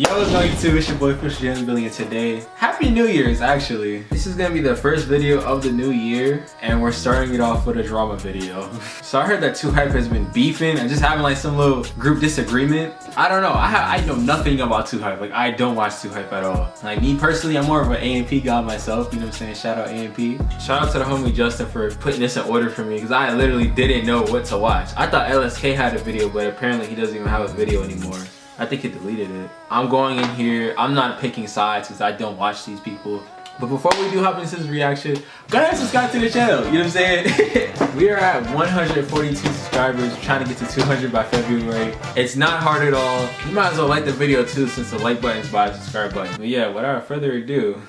Yo, what's going on YouTube? It's your boy Chris building it today. Happy New Year's, actually. This is gonna be the first video of the new year, and we're starting it off with a drama video. So I heard that 2Hype has been beefing and just having like some little group disagreement. I don't know. I know nothing about 2Hype. Like, I don't watch 2Hype at all. Like, me personally, I'm more of an A&P guy myself. You know what I'm saying? Shout out A&P. Shout out to the homie Justin for putting this in order for me, because I literally didn't know what to watch. I thought LSK had a video, but apparently he doesn't even have a video anymore. I think he deleted it. I'm going in here. I'm not picking sides because I don't watch these people. But before we do hop into this reaction, go ahead and subscribe to the channel. You know what I'm saying? We are at 142 subscribers, trying to get to 200 by February. It's not hard at all. You might as well like the video too, since the like button is by the subscribe button. But yeah, without further ado,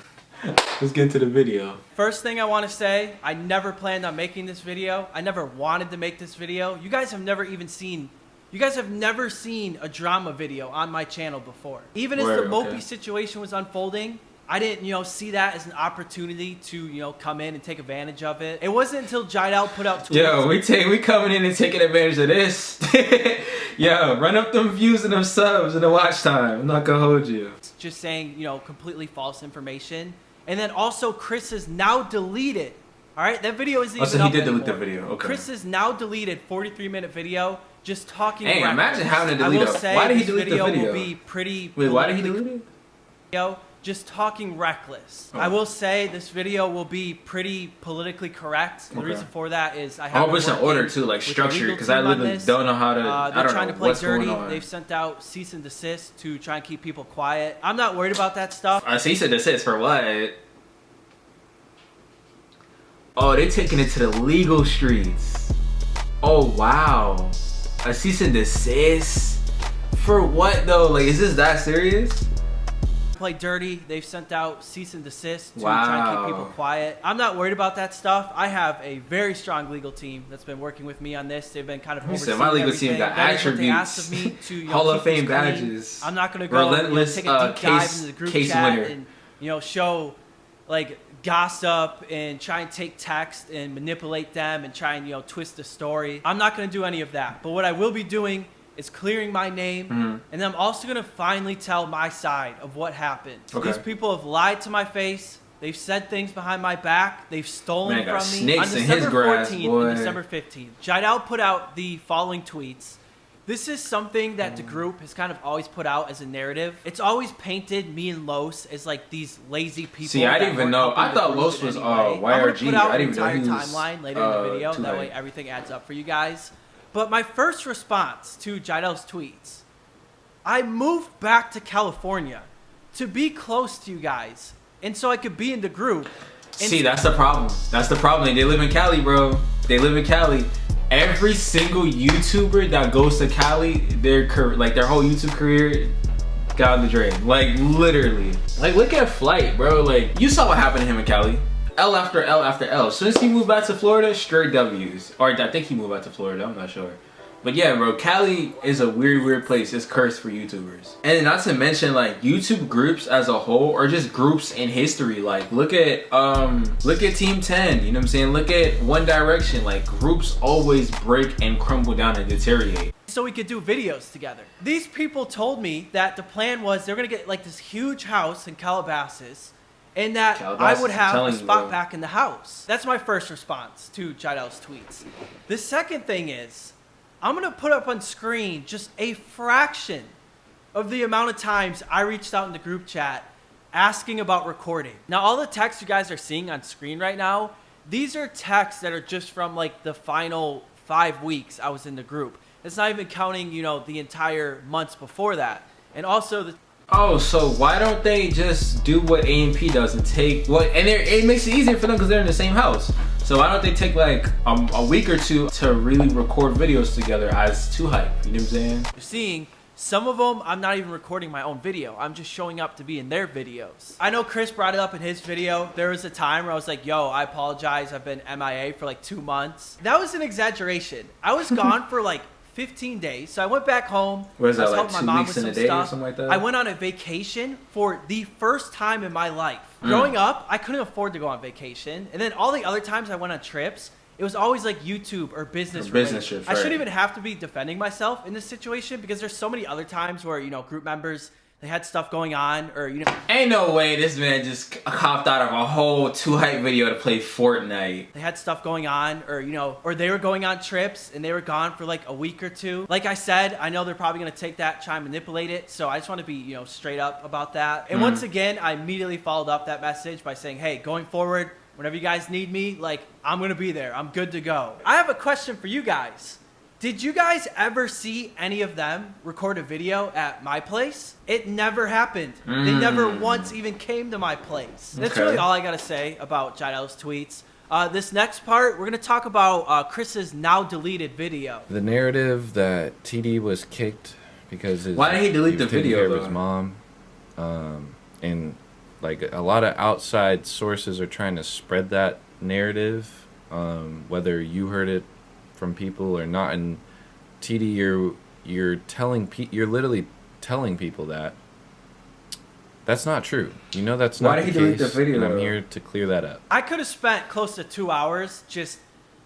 let's get into the video. First thing I want to say, I never planned on making this video. I never wanted to make this video. You guys have never seen a drama video on my channel before. Even as the Mopey situation was unfolding, I didn't, see that as an opportunity to, come in and take advantage of it. It wasn't until Jidal put out tweets. Yo, we coming in and taking advantage of this. Yo, run up them views and them subs and the watch time. I'm not gonna hold you. Just saying, completely false information. And then also Chris has now deleted. All right, that video isn't even so he up did anymore. delete the video. Okay. Chris has now deleted 43-minute video just talking. Hey, imagine having to delete it. Why did he delete the video? Will be pretty. Wait, why did he delete it? Just talking reckless. Oh. I will say this video will be pretty politically correct. The reason for that is I have in order too, like structured, because I literally don't know how to. They're trying to play dirty. They've sent out cease and desist to try and keep people quiet. I'm not worried about that stuff. Cease and desist for what? Oh, they're taking it to the legal streets. Oh wow, a cease and desist for what though? Like, is this that serious? Play dirty. They've sent out cease and desist to try and keep people quiet. I'm not worried about that stuff. I have a very strong legal team that's been working with me on this. They've been kind of overseeing my legal team got attributes, of me to, Hall of Fame badges. I'm not going to go take a deep dive into the group chat and show like gossip and try and take text and manipulate them and try and twist the story. I'm not going to do any of that. But what I will be doing is clearing my name, and then I'm also going to finally tell my side of what happened. Okay. These people have lied to my face. They've said things behind my back. They've stolen from me. On December 14th and December 15th, Jidal put out the following tweets. This is something that the group has kind of always put out as a narrative. It's always painted me and Los as like these lazy people. See, I didn't even know. I thought Los was YRG. I'm gonna put out an entire timeline later in the video. That way everything adds up for you guys. But my first response to Jidal's tweets, I moved back to California to be close to you guys, and so I could be in the group. See, that's the problem. That's the problem. They live in Cali, bro. They live in Cali. Every single YouTuber that goes to Cali, their whole YouTube career got on the drain. Like, literally. Like, look at Flight, bro. Like, you saw what happened to him in Cali. L after L after L. Since he moved back to Florida, straight W's. Or I think he moved back to Florida. I'm not sure. But yeah, bro, Cali is a weird place. It's cursed for YouTubers. And not to mention, like, YouTube groups as a whole, or just groups in history. Like, look at Team 10, you know what I'm saying? Look at One Direction. Like, groups always break and crumble down and deteriorate. So we could do videos together. These people told me that the plan was they're gonna get like this huge house in Calabasas, and that I would have a spot back in the house. That's my first response to Jidal's tweets. The second thing is, I'm going to put up on screen just a fraction of the amount of times I reached out in the group chat asking about recording. Now, all the texts you guys are seeing on screen right now, these are texts that are just from like the final 5 weeks I was in the group. It's not even counting, the entire months before that. And also the... Oh, so why don't they just do what A&P does and take what, and it makes it easier for them because they're in the same house. So why don't they take like a week or two to really record videos together as 2Hype? You know what I'm saying? You're seeing some of them, I'm not even recording my own video. I'm just showing up to be in their videos. I know Chris brought it up in his video. There was a time where I was like, yo, I apologize. I've been MIA for like 2 months. That was an exaggeration. I was gone for like 15 days. So I went back home. What is that, like 2 weeks in a day or something like that? I went on a vacation for the first time in my life. Growing up, I couldn't afford to go on vacation. And then all the other times I went on trips, it was always like YouTube or business related. I shouldn't even have to be defending myself in this situation because there's so many other times where, group members they had stuff going on, or you know. Ain't no way this man just copped out of a whole 2Hype video to play Fortnite. They had stuff going on, or you know, or they were going on trips and they were gone for like a week or two. Like I said, I know they're probably gonna take that, try and manipulate it. So I just want to be, you know, straight up about that. And once again, I immediately followed up that message by saying, hey, going forward, whenever you guys need me, like I'm gonna be there. I'm good to go. I have a question for you guys. Did you guys ever see any of them record a video at my place? It never happened. They never once even came to my place. That's really all I gotta say about Jaidel's tweets. This next part, we're gonna talk about Chris's now deleted video. The narrative that TD was kicked because why did he delete the video of his mom, and like a lot of outside sources are trying to spread that narrative, whether you heard it from people or not. And TD, you're literally telling people that that's not true. You know that's not the case. Why did he delete the video? And I'm here to clear that up. I could have spent close to 2 hours just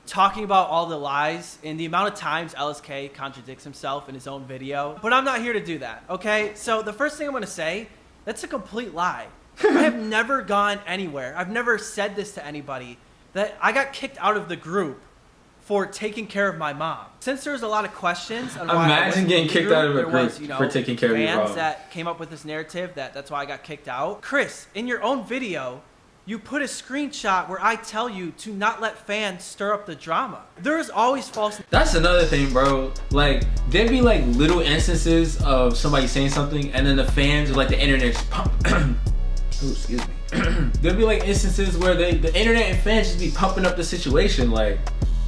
talking about all the lies and the amount of times LSK contradicts himself in his own video, but I'm not here to do that. Okay, so the first thing I'm gonna say, that's a complete lie. I have never gone anywhere. I've never said this to anybody, that I got kicked out of the group for taking care of my mom. Since there's a lot of questions on why imagine getting kicked out of a group for taking care of your mom. Fans that came up with this narrative that's why I got kicked out. Kris, in your own video, you put a screenshot where I tell you to not let fans stir up the drama. There is always false. That's another thing, bro. Like, there'd be like little instances of somebody saying something and then the fans or like the internet just pump. Ooh, excuse me. There'd be like instances where the internet and fans just be pumping up the situation. Like,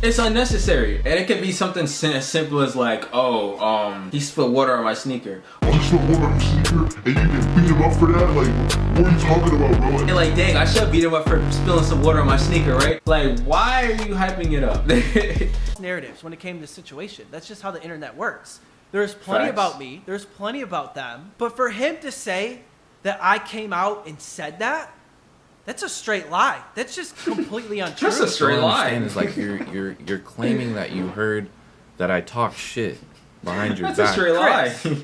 it's unnecessary. And it could be something as simple as like, oh, he spilled water on my sneaker. Oh, he spilled water on your sneaker and you didn't beat him up for that? Like, what are you talking about, bro? And like, dang, I should beat him up for spilling some water on my sneaker, right? Like, why are you hyping it up? Narratives when it came to this situation. That's just how the internet works. There's plenty about me. There's plenty about them. But for him to say that I came out and said that, that's a straight lie. That's just completely untrue. That's a straight lie. Is like you're claiming that you heard that I talk shit behind your back. That's a straight lie. Kris,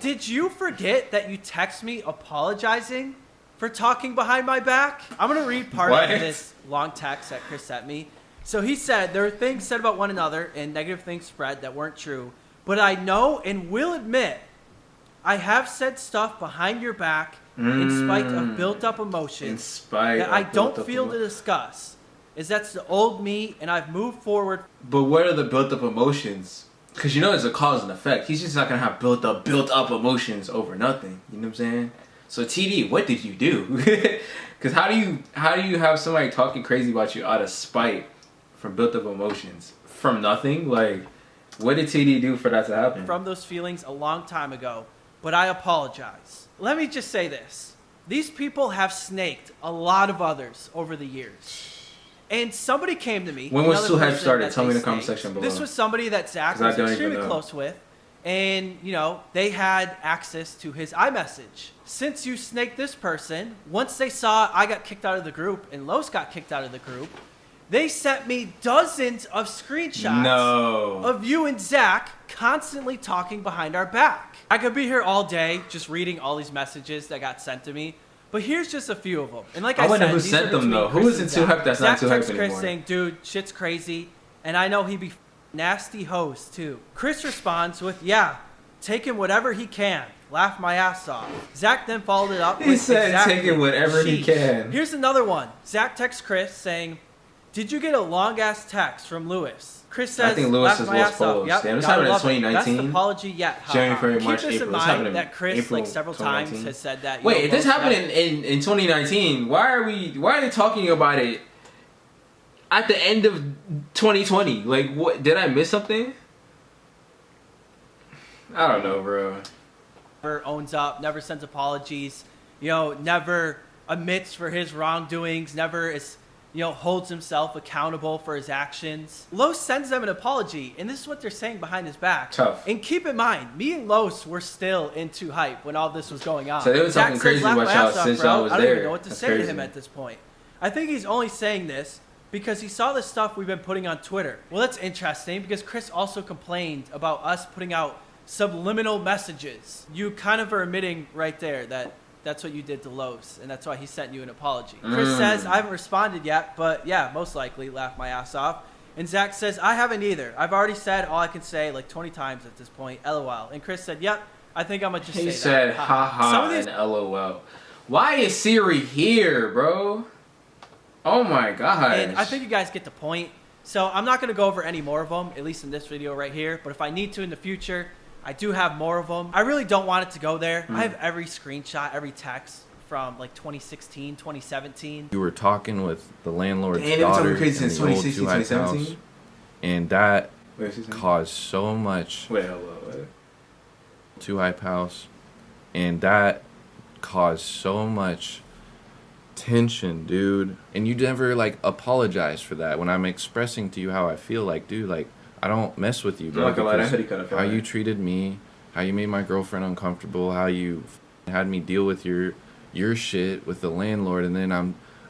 did you forget that you text me apologizing for talking behind my back? I'm gonna read part of this long text that Kris sent me. So he said, there are things said about one another and negative things spread that weren't true, but I know and will admit I have said stuff behind your back in spite of built-up emotions that I don't feel to discuss. That's the old me, and I've moved forward. But what are the built-up emotions? Because you know it's a cause and effect. He's just not gonna have built-up emotions over nothing. You know what I'm saying? So TD, what did you do? Because how do you have somebody talking crazy about you out of spite from built-up emotions from nothing? Like, what did TD do for that to happen? From those feelings a long time ago, but I apologize. Let me just say this. These people have snaked a lot of others over the years. And somebody came to me. When was 2Hype started? Tell me in the comment section below. This was somebody that Zach was extremely close with. And, you know, they had access to his iMessage. Since you snaked this person, once they saw I got kicked out of the group and Los got kicked out of the group, they sent me dozens of screenshots of you and Zach constantly talking behind our back. I could be here all day just reading all these messages that got sent to me, but here's just a few of them. And like I wonder said, who sent them though. Who is in 2Hype that's not 2Hype anymore? Zach texts Kris saying, dude, shit's crazy, and I know he be nasty host too. Kris responds with, yeah, taking whatever he can. Laugh my ass off. Zach then followed it up with, he said taking whatever he can. Here's another one. Zach texts Kris saying, did you get a long-ass text from Lewis? Kris says, I think Lewis is Los Polos. Yep, Damn, this happened in 2019. Best apology yet. January, March, Keep this April. in mind that Kris, like several times, has said that. Wait, if this happened in 2019, why are they talking about it at the end of 2020? Like, what? Did I miss something? I don't know, bro. Never owns up, never sends apologies, you know, never admits for his wrongdoings, never is, you know, holds himself accountable for his actions. Los sends them an apology, and this is what they're saying behind his back. Tough. And keep in mind, me and Los were still in 2Hype when all this was going on. So they were talking crazy about y'all since y'all was there. I don't even know what to say to him at this point. I think he's only saying this because he saw the stuff we've been putting on Twitter. Well, that's interesting because Kris also complained about us putting out subliminal messages. You kind of are admitting right there that that's what you did to Los, and that's why he sent you an apology. Chris says, I haven't responded yet, but yeah, most likely, laugh my ass off. And Zach says, I haven't either. I've already said all I can say like 20 times at this point, LOL. And Chris said, yep, I think I'm gonna just say that. He said, haha, and LOL. Why is Siri here, bro? Oh my gosh. And I think you guys get the point. So I'm not gonna go over any more of them, at least in this video right here. But if I need to in the future, I do have more of them. I really don't want it to go there. I have every screenshot, every text from like 2016, 2017. You were talking with the landlord's daughter in the old 2-hype house, and that caused so much. Wait, hello. 2-hype house, and that caused so much tension, dude. And you never like apologize for that when I'm expressing to you how I feel. Like, dude, like, I don't mess with you, bro. How you treated me, how you made my girlfriend uncomfortable, how you had me deal with your shit with the landlord, and then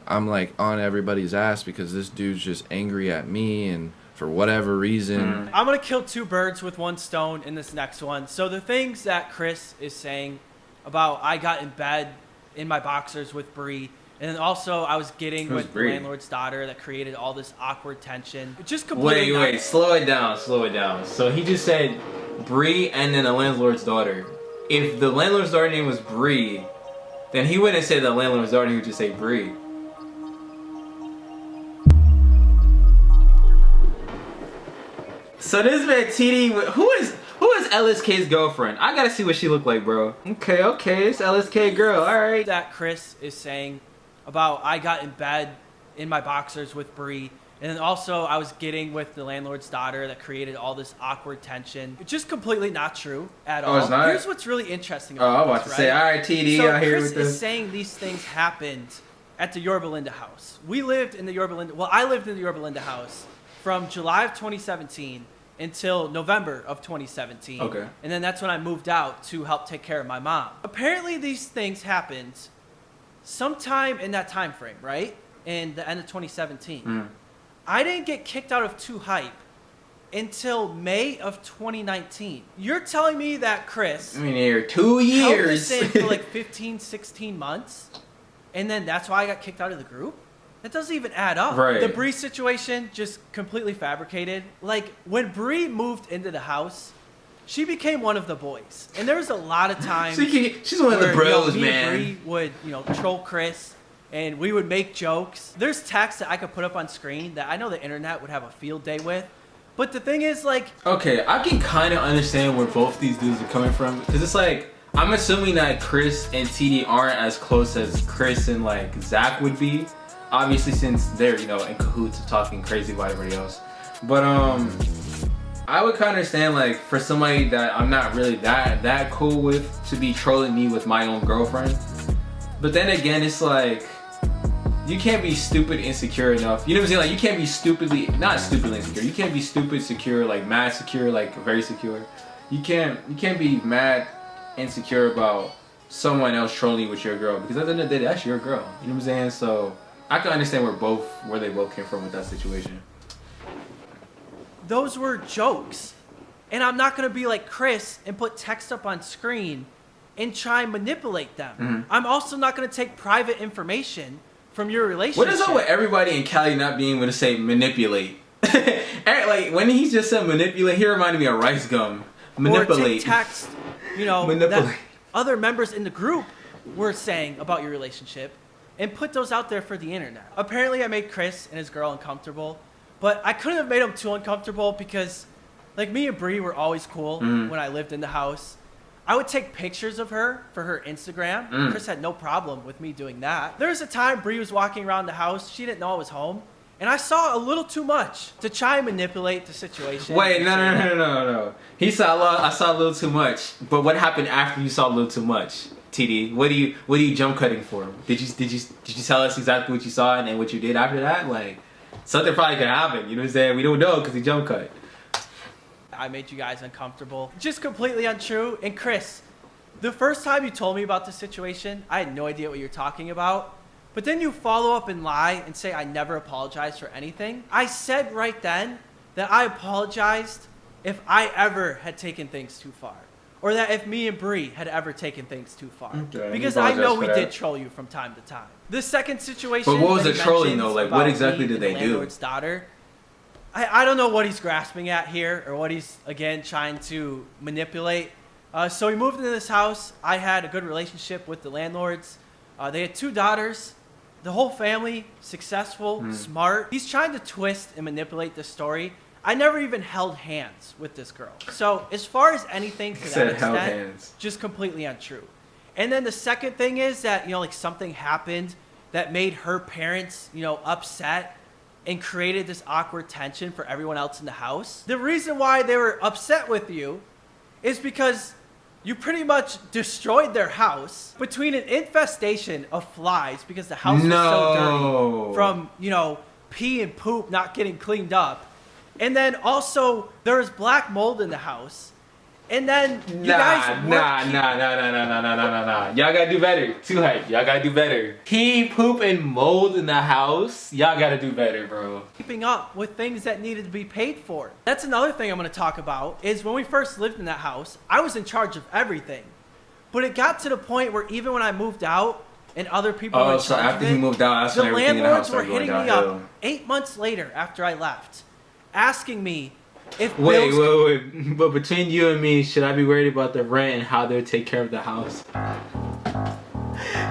I'm like on everybody's ass because this dude's just angry at me and for whatever reason. I'm gonna kill two birds with one stone in this next one. So the things that Chris is saying about I got in bed in my boxers with Bree, and then also I was getting with the landlord's daughter that created all this awkward tension. It just completely Wait, slow it down. So he just said Bree and then the landlord's daughter. If the landlord's daughter name was Bree, then he wouldn't say the landlord's daughter, he would just say Bree. So this man TD, who is LSK's girlfriend? I gotta see what she looked like, bro. Okay, it's LSK girl, alright. That Chris is saying about I got in bed in my boxers with Bree, and then also I was getting with the landlord's daughter that created all this awkward tension. It's just completely not true at all. It's not? Here's what's really interesting about I'm about to say, alright, TD, so out here Chris with this. is saying these things happened at the Yorba Linda house. We lived in the Yorba Linda, well, I lived in the Yorba Linda house from July of 2017 until November of 2017. Okay. And then that's when I moved out to help take care of my mom. Apparently these things happened sometime in that time frame, right? In the end of 2017. I didn't get kicked out of 2-hype until May of 2019. You're telling me that Chris... I mean, here 2 years. held this in for like 15, 16 months, and then that's why I got kicked out of the group? That doesn't even add up. Right. The Bree situation, just completely fabricated. Like, when Bree moved into the house, she became one of the boys. And there was a lot of times she's one of the bros, me man. and Bree would, troll Chris, and we would make jokes. There's text that I could put up on screen that I know the internet would have a field day with. But the thing is, like... Okay, I can kind of understand where both these dudes are coming from. Because it's like, I'm assuming that Chris and TD aren't as close as Chris and, like, Zach would be. Obviously, since they're, in cahoots of talking crazy about everybody else. But, I would kind of understand, like, for somebody that I'm not really that cool with to be trolling me with my own girlfriend. But then again, it's like, you can't be stupid insecure enough. You know what I'm saying? Like, you can't be not stupidly insecure. You can't be stupid secure, like mad secure, like very secure. You can't be mad insecure about someone else trolling you with your girl, because at the end of the day, that's your girl. You know what I'm saying? So I can understand where they both came from with that situation. Those were jokes. And I'm not going to be like Chris and put text up on screen and try and manipulate them. I'm also not going to take private information from your relationship. What is up with everybody in Cali not being able to say manipulate? Like, when he just said manipulate, he reminded me of Rice Gum. Manipulate. Or take text, that other members in the group were saying about your relationship, and put those out there for the internet. Apparently I made Chris and his girl uncomfortable, but I couldn't have made them too uncomfortable because, like, me and Bree were always cool when I lived in the house. I would take pictures of her for her Instagram. Chris had no problem with me doing that. There was a time Bree was walking around the house. She didn't know I was home. And I saw a little too much to try and manipulate the situation. Wait, no. I saw a little too much. But what happened after you saw a little too much? TD, what are you jump cutting for? Did you tell us exactly what you saw and what you did after that? Like, something probably could happen. You know what I'm saying? We don't know because he jump cut. I made you guys uncomfortable. Just completely untrue. And Chris, the first time you told me about this situation, I had no idea what you're talking about. But then you follow up and lie and say I never apologized for anything. I said right then that I apologized if I ever had taken things too far. Or that if me and Bree had ever taken things too far. Okay, because I know we did troll you from time to time. The second situation. But what was the trolling though? Like what exactly did they do? Landlord's daughter. I don't know what he's grasping at here or what he's, again, trying to manipulate. So we moved into this house. I had a good relationship with the landlords. They had 2 daughters. The whole family, successful, smart. He's trying to twist and manipulate this story. I never even held hands with this girl. So as far as anything to that extent, just completely untrue. And then the second thing is that, like something happened that made her parents, upset and created this awkward tension for everyone else in the house. The reason why they were upset with you is because you pretty much destroyed their house between an infestation of flies because the house was so dirty from, pee and poop not getting cleaned up. And then also there was black mold in the house. And then you guys Nah. Y'all gotta do better. Too hype. Y'all gotta do better. Pee, poop, and mold in the house. Y'all gotta do better, bro. Keeping up with things that needed to be paid for. That's another thing I'm gonna talk about is when we first lived in that house, I was in charge of everything. But it got to the point where even when I moved out and other people were in charge after he moved out, that's the when everything in the house landlords were started hitting going me downhill. up 8 months later after I left, asking me if Wait. But between you and me, should I be worried about the rent and how they'll take care of the house?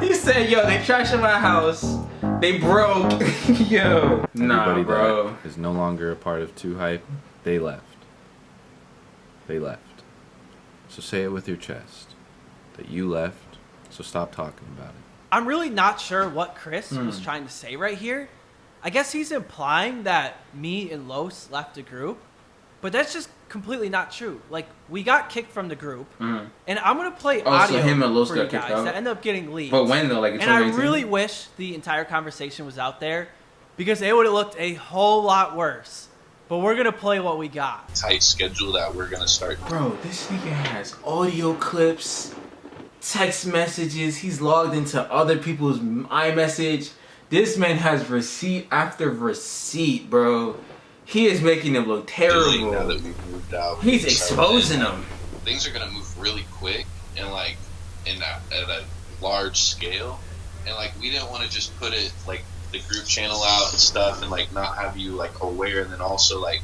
He said, yo, they trashed my house. They broke. Yo. Nah, Everybody bro. that is no longer a part of Too Hype, they left. They left. So say it with your chest. That you left, so stop talking about it. I'm really not sure what Chris was trying to say right here. I guess he's implying that me and Los left the group, but that's just completely not true. Like, we got kicked from the group, and I'm going to play audio so him and Los for you got kicked guys out? that end up getting leaked. But when though? Like in And I 2019? really wish the entire conversation was out there because it would have looked a whole lot worse. But we're going to play what we got. Tight schedule that we're going to start. Bro, this nigga has audio clips, text messages. He's logged into other people's iMessage. This man has receipt after receipt, bro. He is making them look terrible. Now that we've moved out, He's exposing them. Things are gonna move really quick and like at a large scale, and like we didn't want to just put it like the group channel out and stuff, and like not have you like aware, and then also like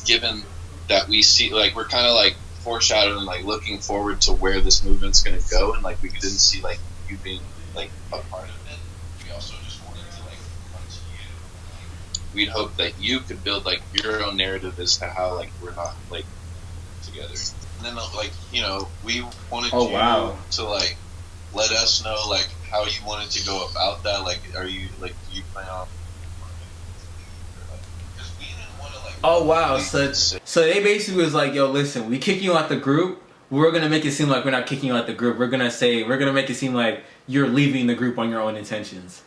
given that we see like we're kind of like foreshadowing, like looking forward to where this movement's gonna go, and like we didn't see like you being like a part of it. We also just wanted to like come to you. We'd hope that you could build like your own narrative as to how like we're not like together. And then like we wanted you to like let us know like how you wanted to go about that. Like, are you like do you plan on? Because we didn't want to like. Oh wow! So they basically was like, yo, listen, we kick you out the group. We're gonna make it seem like we're not kicking you out the group. We're gonna make it seem like you're leaving the group on your own intentions.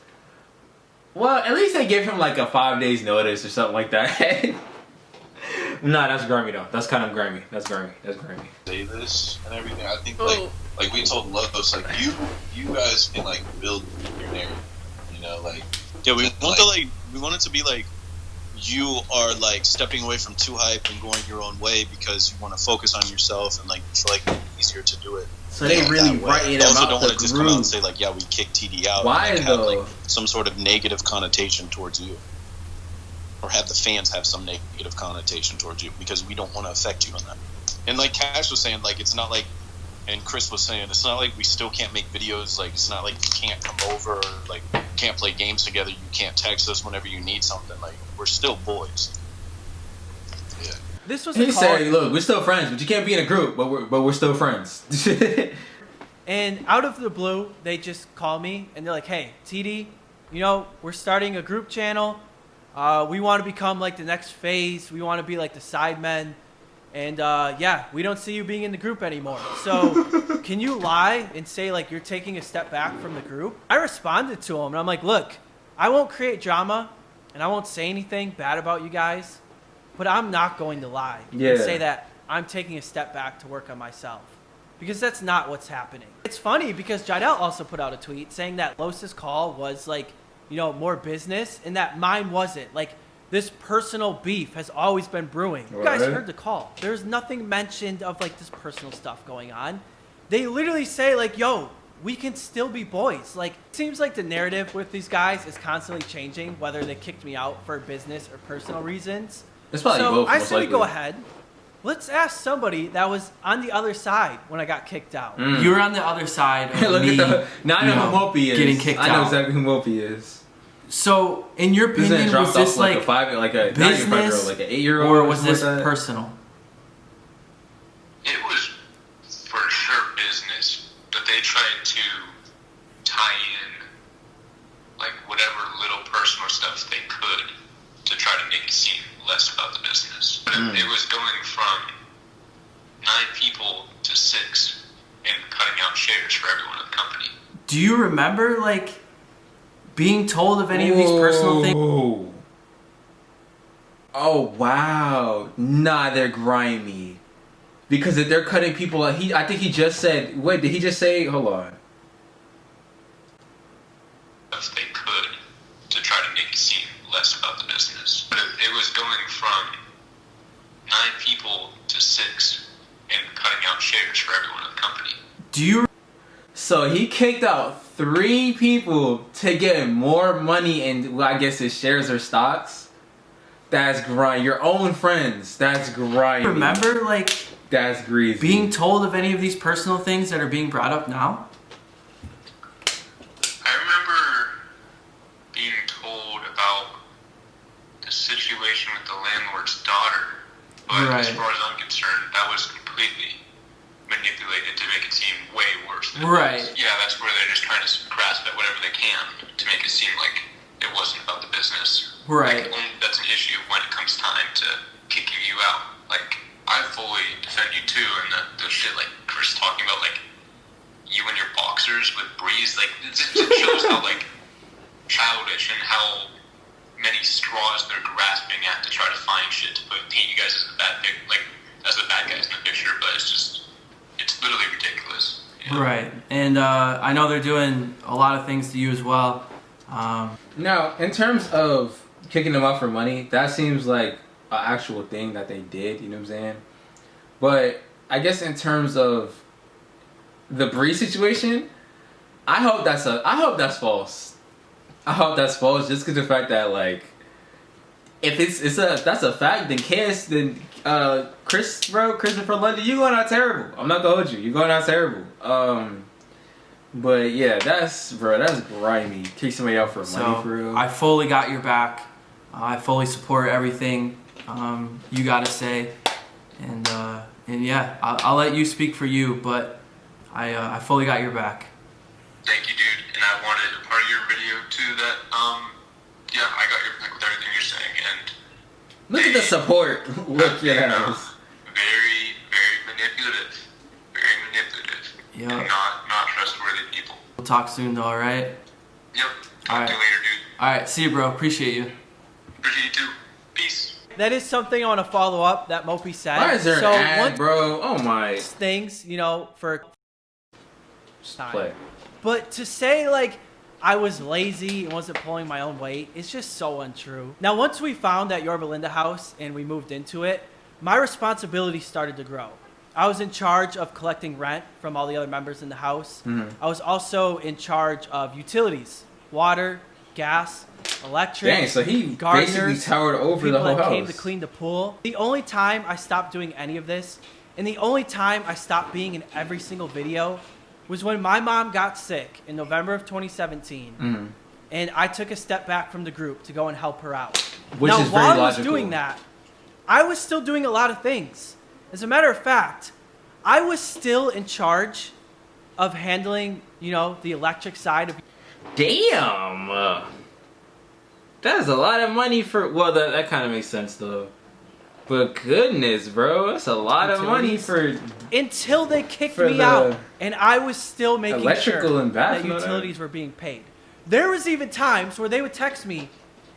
Well, at least they gave him like a 5 days notice or something like that. Nah, that's grimy though. That's kind of grimy. That's grimy. Say this and everything. I think like we told Logos, like you guys can like build your narrative. Like yeah, we want it to be like you are like stepping away from Too Hype and going your own way because you want to focus on yourself and like you feel like it's easier to do it. So they really write it also about don't the want to just come out and say like, yeah, we kicked TD out. Why and, like, though? have, like, some sort of negative connotation towards you, or have the fans have some negative connotation towards you because we don't want to affect you on that. And like Cash was saying, like it's not like, and Chris was saying, it's not like we still can't make videos. Like it's not like you can't come over, or like can't play games together. You can't text us whenever you need something. Like we're still boys. Yeah. This was He said, look, we're still friends, but you can't be in a group, but we're still friends. And out of the blue, they just call me and they're like, hey, TD, we're starting a group channel. We want to become like the next phase. We want to be like the Sidemen. And yeah, we don't see you being in the group anymore. So can you lie and say like you're taking a step back from the group? I responded to him and I'm like, look, I won't create drama and I won't say anything bad about you guys, but I'm not going to lie and say that I'm taking a step back to work on myself. Because that's not what's happening. It's funny because Jidel also put out a tweet saying that Los's call was like, more business and that mine wasn't. Like this personal beef has always been brewing. You guys heard the call. There's nothing mentioned of like this personal stuff going on. They literally say like, yo, we can still be boys. Like, it seems like the narrative with these guys is constantly changing, whether they kicked me out for business or personal reasons. It's probably so both, I most say we likely. go ahead. Let's ask somebody that was on the other side when I got kicked out. You were on the other side of Look me, at the. Now I know who Mopey is. getting kicked I know out. exactly who Mopey is. So, in your This opinion, was this like like a 5, like a not even 5 year business, old, like an 8-year-old, or was this like that? personal? It was for sure business, but they tried to tie in like whatever little personal stuff they could to try to make it seem less about the business. But it was going from 9 people to 6 and cutting out shares for everyone in the company. Do you remember like being told of any of these personal things? Oh wow! Nah, they're grimy. Because if they're cutting people, I think he just said. Wait, did he just say? Hold on. If they could to try to make it seem less about the business, but it was going from 9 people to 6 and cutting out shares for everyone in the company. Do you? So he kicked out 3 people to get more money in, well, I guess his shares or stocks. That's grimy. Your own friends. That's grimy. Remember like That's greasy. being told of any of these personal things that are being brought up now? I remember being told about the situation with the landlord's daughter, but as Right. far as I'm concerned, that was completely manipulated to make it seem way worse than Right. it was. Yeah, that's where they're just trying to grasp at whatever they can to make it seem like it wasn't about the business. Right. Like, that's an issue when it comes time to kicking you out. Like, I fully defend you too, and the shit like Chris talking about, like, you and your boxers with Breeze, like, it shows how, like, childish and how many straws they're grasping at to try to find shit to paint you guys as the bad guys in the picture, but it's literally ridiculous. You know? Right. And I know they're doing a lot of things to you as well. Now, in terms of kicking them out for money, that seems like an actual thing that they did, you know what I'm saying? But I guess in terms of the Bree situation, I hope that's false. I hope that's false, just because the fact that, like, if that's a fact, then Christopher London, you going out terrible. I'm not gonna hold you. You going out terrible. But yeah, that's grimy. Kick somebody out for money, for real. I fully got your back. I fully support everything you got to say, and yeah, I'll let you speak for you, but I fully got your back. Thank you, dude. And I wanted a part of your video too that, yeah, I got your back with everything you're saying. And Look at the support. Look, yes. Very, very manipulative. Very manipulative. Yeah. And not trustworthy people. We'll talk soon, though. All right. Yep. Talk All right. to you later, dude. All right. See you, bro. Appreciate you. Appreciate you too. Peace. That is something I want to follow up that Mopey said. Why is there so an ad, one bro? Oh my. things, you know, for time. Play. But to say like I was lazy and wasn't pulling my own weight, it's just so untrue. Now, once we found that Yorba Linda house and we moved into it, my responsibility started to grow. I was in charge of collecting rent from all the other members in the house. I was also in charge of utilities, water, gas, electric. Dang, so he gardeners, basically towered over people the whole that house. came to clean the pool. The only time I stopped doing any of this, and the only time I stopped being in every single video, was when my mom got sick in November of 2017, and I took a step back from the group to go and help her out. Which now, is very while I was logical. doing that, I was still doing a lot of things. As a matter of fact, I was still in charge of handling, you know, the electric side of. Damn. That's a lot of money for. Well, that kind of makes sense though. But goodness, bro, that's a lot of money for Until they kicked For me the out, and I was still making electrical sure and that bathroom, utilities were being paid. There was even times where they would text me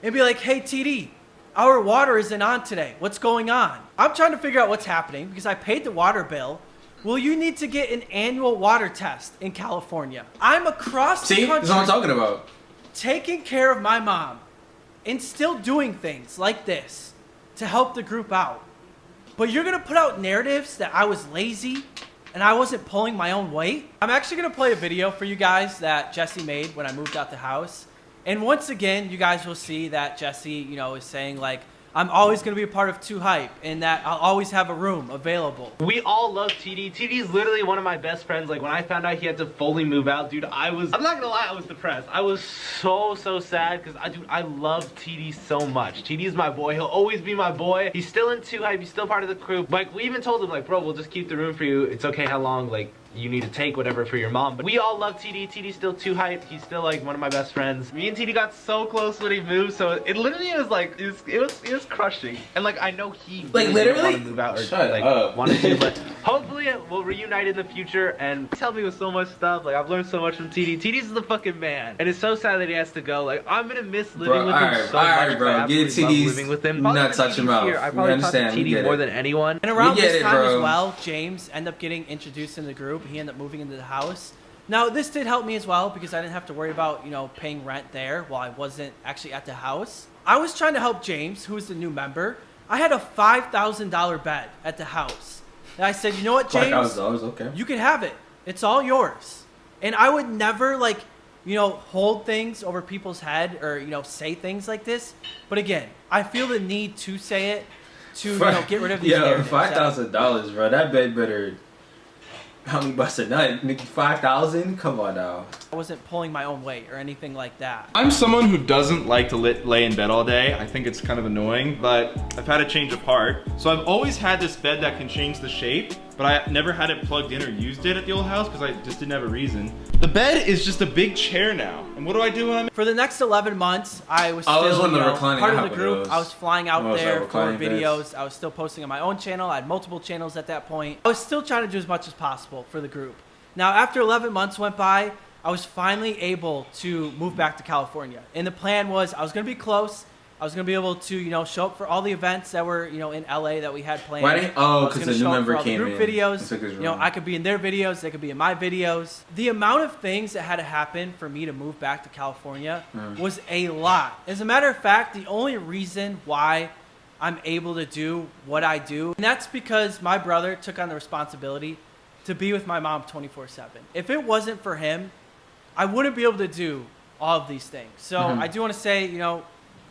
and be like, "Hey, TD, our water isn't on today. What's going on?" I'm trying to figure out what's happening because I paid the water bill. Well, you need to get an annual water test in California. I'm across the See, country that's what I'm talking about. taking care of my mom, and still doing things like this to help the group out. But you're going to put out narratives that I was lazy and I wasn't pulling my own weight? I'm actually going to play a video for you guys that Jesse made when I moved out the house. And once again, you guys will see that Jesse, you know, is saying like, I'm always going to be a part of Too Hype and that I'll always have a room available. We all love TD. TD is literally one of my best friends. Like when I found out he had to fully move out, dude, I'm not going to lie, I was depressed. I was so sad because I love TD so much. TD is my boy. He'll always be my boy. He's still in Too Hype. He's still part of the crew. Like we even told him like, bro, we'll just keep the room for you. It's okay how long like you need to take whatever for your mom. But we all love TD. TD's still Too Hype. He's still like one of my best friends. Me and TD got so close when he moved, so it literally was like it was crushing. And like I know he like really literally want to move out or like wanted to, but hopefully we'll reunite in the future. And he's helped me with so much stuff. Like I've learned so much from TD. TD's the fucking man, and it's so sad that he has to go. Like I'm gonna miss living with him so much. Bro, get TD's living with him. not touch him out. I probably talk to TD more than anyone. And around this time as well, James ended up getting introduced in the group. He ended up moving into the house. Now this did help me as well because I didn't have to worry about, you know, paying rent there while I wasn't actually at the house. I was trying to help James, who is the new member. I had a $5,000 bed at the house. And I said, you know what, James? $5,000, okay. You can have it. It's all yours. And I would never, like, you know, hold things over people's head or, you know, say things like this. But again, I feel the need to say it to, you know, get rid of these narratives. $5,000, bro. That bed better... How many bucks a night? Nigga, 5,000? Come on now. I wasn't pulling my own weight or anything like that. I'm someone who doesn't like to lay in bed all day. I think it's kind of annoying, but I've had a change of heart. So I've always had this bed that can change the shape, but I never had it plugged in or used it at the old house because I just didn't have a reason. The bed is just a big chair now. And what do I do when I'm... For the next 11 months, I was still part of the group. I was flying out there for videos. I was still posting on my own channel. I had multiple channels at that point. I was still trying to do as much as possible for the group. Now, after 11 months went by, I was finally able to move back to California. And the plan was I was going to be close. I was going to be able to, you know, show up for all the events that were, you know, in LA that we had planned. Because the new member came in. Group videos. You know, I could be in their videos. They could be in my videos. The amount of things that had to happen for me to move back to California was a lot. As a matter of fact, the only reason why I'm able to do what I do, and that's because my brother took on the responsibility to be with my mom 24/7. If it wasn't for him, I wouldn't be able to do all of these things. So I do want to say, you know,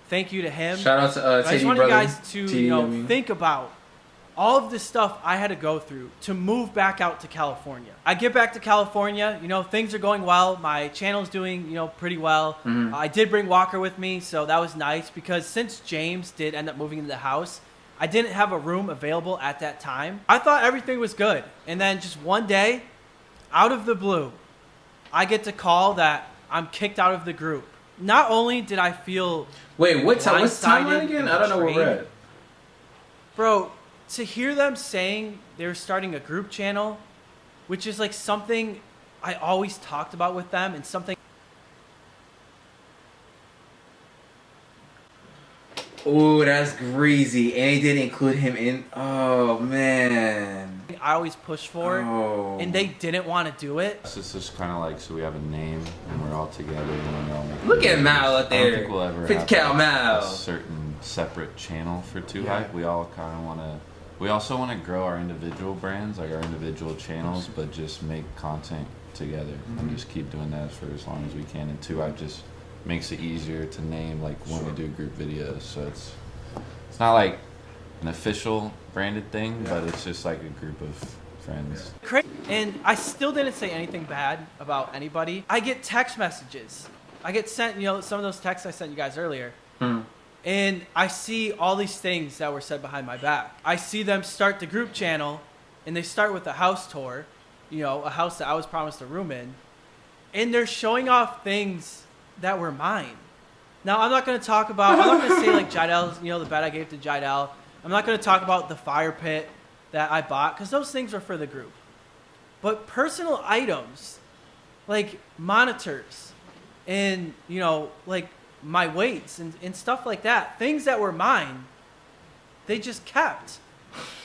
thank you to him. Shout out to I just want you guys to, you know, think about all of the stuff I had to go through to move back out to California. I get back to California, you know, things are going well. My channel's doing, you know, pretty well. I did bring Walker with me, so that was nice because since James did end up moving into the house, I didn't have a room available at that time. I thought everything was good. And then just one day, out of the blue, I get to call that I'm kicked out of the group. Not only did I feel... Wait, what's timeline again? I don't know where we're at. Bro, to hear them saying they were starting a group channel, which is like something I always talked about with them and something... Ooh, that's greasy. And they didn't include him in... Oh, man. I always push for it, and they didn't want to do it. It's just kind of like, so we have a name, and we're all together, and we all make... Look at Mal out there. I don't think we'll ever have a certain separate channel for Too Hype. We all kind of want to... We also want to grow our individual brands, like our individual channels, but just make content together and just keep doing that for as long as we can. And Too Hype just makes it easier to name, like when we do group videos. So it's not like an official branded thing, but it's just like a group of friends. And I still didn't say anything bad about anybody. I get text messages. I get sent, you know, some of those texts I sent you guys earlier. And I see all these things that were said behind my back. I see them start the group channel, and they start with a house tour, you know, a house that I was promised a room in. And they're showing off things that were mine. Now, I'm not going to talk about, I'm not going to say like Jidel's, you know, the bed I gave to Jidel. I'm not going to talk about the fire pit that I bought, because those things were for the group. But personal items, like monitors and, you know, like my weights and stuff like that, things that were mine, they just kept.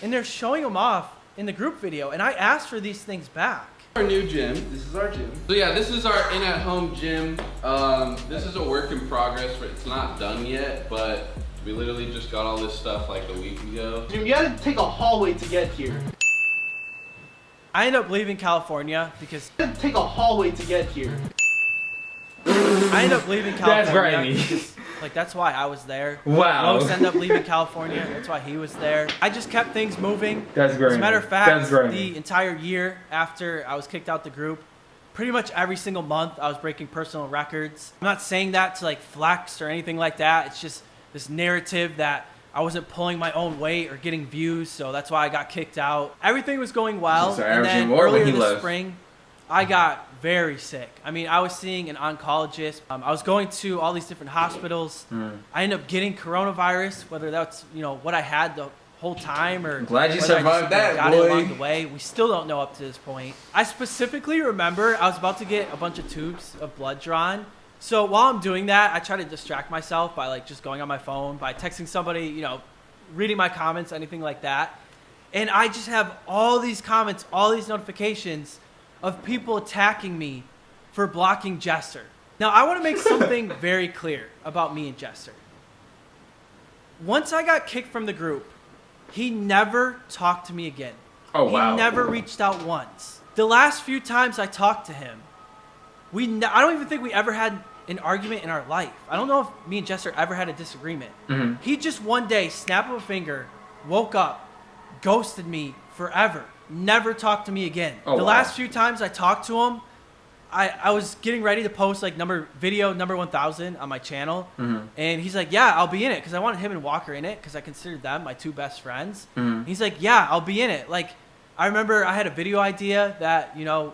And they're showing them off in the group video. And I asked for these things back. Our new gym. This is our gym. So yeah, this is our in-at-home gym. This is a work in progress. It's not done yet, but we literally just got all this stuff like a week ago. Dude, you gotta take a hallway to get here. I ended up leaving California because You gotta take a hallway to get here. I ended up leaving California. That's grimy. Because, like, that's why I was there. Wow. Los ended up leaving California. That's why he was there. I just kept things moving. That's grimy. As a matter of That's fact, grimy. the entire year after I was kicked out the group, pretty much every single month I was breaking personal records. I'm not saying that to like flex or anything like that. It's just this narrative that I wasn't pulling my own weight or getting views, so that's why I got kicked out. Everything was going well, So and then more when earlier he this left. spring, I got very sick. I mean, I was seeing an oncologist. I was going to all these different hospitals. I ended up getting coronavirus, whether that's, you know, what I had the whole time or Glad you whether I survived just, you know, that, got boy. it along the way. We still don't know up to this point. I specifically remember I was about to get a bunch of tubes of blood drawn. So while I'm doing that, I try to distract myself by like just going on my phone, by texting somebody, you know, reading my comments, anything like that. And I just have all these comments, all these notifications of people attacking me for blocking Jester. Now, I want to make something very clear about me and Jester. Once I got kicked from the group, he never talked to me again. Oh, wow. He never reached out once. The last few times I talked to him, I don't even think we ever had an argument in our life. I don't know if me and Jester ever had a disagreement. He just one day, snap of a finger, woke up, ghosted me forever, never talked to me again. Oh, the wow. last few times I talked to him, I was getting ready to post like video number 1000 on my channel, and he's like, yeah, I'll be in it, because I wanted him and Walker in it, because I considered them my two best friends. He's like, yeah, I'll be in it. Like, I remember I had a video idea that, you know,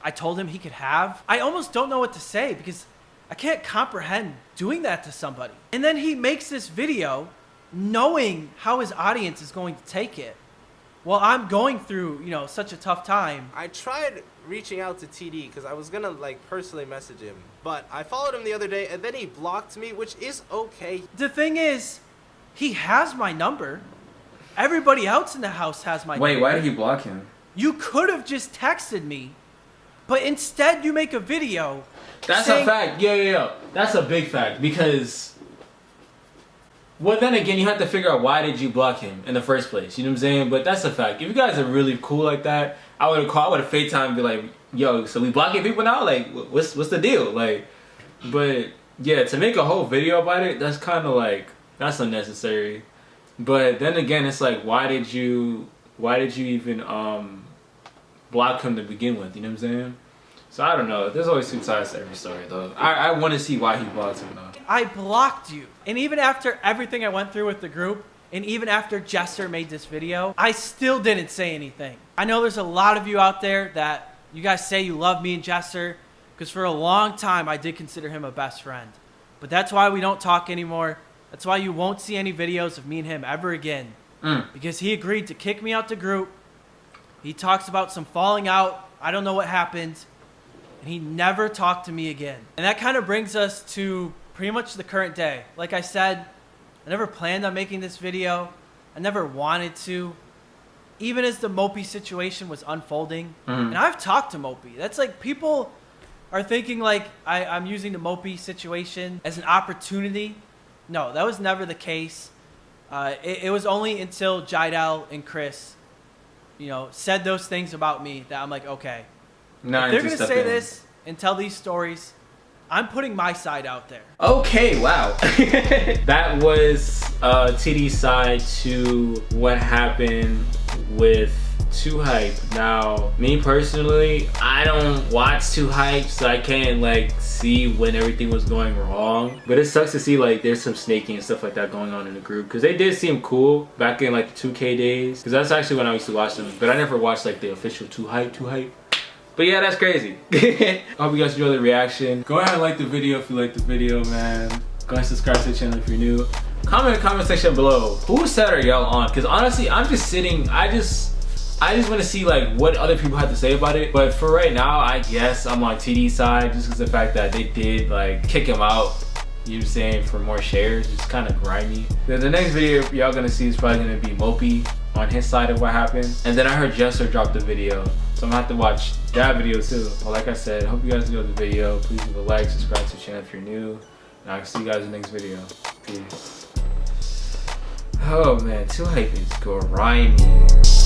I told him he could have. I almost don't know what to say, because I can't comprehend doing that to somebody. And then he makes this video knowing how his audience is going to take it. Well, I'm going through, you know, such a tough time. I tried reaching out to TD because I was gonna like personally message him, but I followed him the other day and then he blocked me, which is okay. The thing is, he has my number. Everybody else in the house has my number. Wait, why did he block him? You could have just texted me, but instead you make a video. That's saying, a fact. Yeah. That's a big fact, because... Well, then again, you have to figure out why did you block him in the first place. You know what I'm saying? But that's a fact. If you guys are really cool like that, I would have FaceTime and be like, yo, so we blocking people now? Like, what's the deal? Like, but yeah, to make a whole video about it, that's kind of like, that's unnecessary. But then again, it's like, why did you even block him to begin with? You know what I'm saying? So I don't know. There's always two sides to every story, though. I want to see why he blocked him, though. I blocked you. And even after everything I went through with the group, and even after Jester made this video, I still didn't say anything. I know there's a lot of you out there that you guys say you love me and Jester, because for a long time I did consider him a best friend. But that's why we don't talk anymore. That's why you won't see any videos of me and him ever again. Because he agreed to kick me out the group. He talks about some falling out. I don't know what happened. And he never talked to me again. And that kind of brings us to pretty much the current day. Like I said, I never planned on making this video. I never wanted to. Even as the Mopey situation was unfolding. And I've talked to Mopey. That's like, people are thinking like I'm using the Mopey situation as an opportunity. No, that was never the case. It was only until Jidel and Kris, you know, said those things about me that I'm like, okay. If they're going to say this and tell these stories, I'm putting my side out there. Okay, wow. That was TD's side to what happened with Too Hype. Now, me personally, I don't watch Too Hype, so I can't like see when everything was going wrong. But it sucks to see like there's some snaking and stuff like that going on in the group, because they did seem cool back in like the 2K days. Because that's actually when I used to watch them. But I never watched like the official Too Hype. But yeah, that's crazy. I hope you guys enjoyed the reaction. Go ahead and like the video if you like the video, man. Go ahead and subscribe to the channel if you're new. Comment in the comment section below. Whose side are y'all on? Because honestly, I'm just sitting, I just want to see like what other people have to say about it. But for right now, I guess I'm on TD's side, just because the fact that they did like kick him out, you know what I'm saying, for more shares. It's kind of grimy. Then the next video y'all gonna see is probably gonna be Mopey on his side of what happened. And then I heard Jester drop the video, so I'm gonna have to watch that video too. But like I said, hope you guys enjoyed the video. Please leave a like, subscribe to the channel if you're new, and I'll see you guys in the next video. Peace. Oh man, 2Hype is grimy.